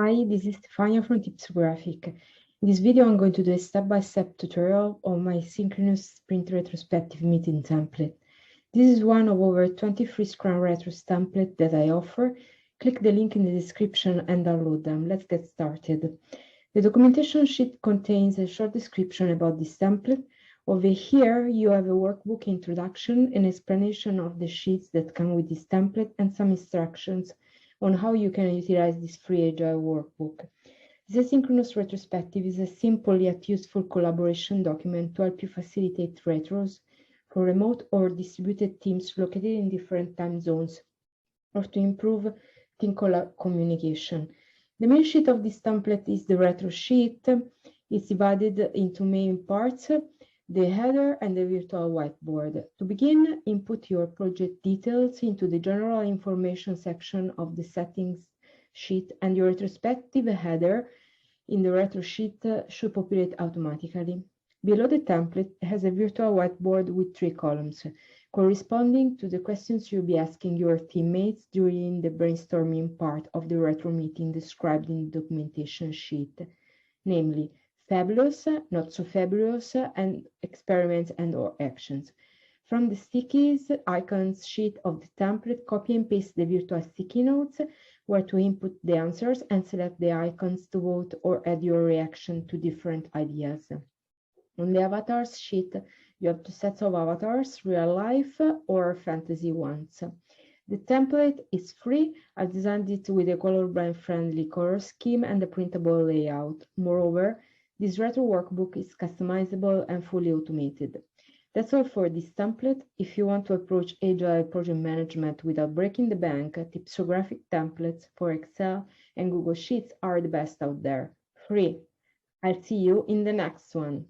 Hi, this is Stefania from Tipsographic. In this video, I'm going to do a step-by-step tutorial on my synchronous sprint retrospective meeting template. This is one of over 20 free Scrum Retros templates that I offer. Click the link in the description and download them. Let's get started. The documentation sheet contains a short description about this template. Over here, you have a workbook introduction, an explanation of the sheets that come with this template, and some instructions on how you can utilize this free Agile workbook. The Asynchronous retrospective is a simple yet useful collaboration document to help you facilitate retros for remote or distributed teams located in different time zones, or to improve team communication. The main sheet of this template is the retro sheet. It's divided into main parts, the header and the virtual whiteboard. To begin, input your project details into the general information section of the settings sheet, and your retrospective header in the retro sheet should populate automatically. Below the template has a virtual whiteboard with 3 columns, corresponding to the questions you'll be asking your teammates during the brainstorming part of the retro meeting described in the documentation sheet, namely fabulous, not so fabulous, and experiments and/or actions. From the stickies icons sheet of the template, copy and paste the virtual sticky notes where to input the answers and select the icons to vote or add your reaction to different ideas. On the avatars sheet, you have 2 sets of avatars, real life or fantasy ones. The template is free. I've designed it with a colorblind-friendly color scheme and a printable layout. Moreover, this retro workbook is customizable and fully automated. That's all for this template. If you want to approach Agile project management without breaking the bank, Tipsographic templates for Excel and Google Sheets are the best out there. Free. I'll see you in the next one.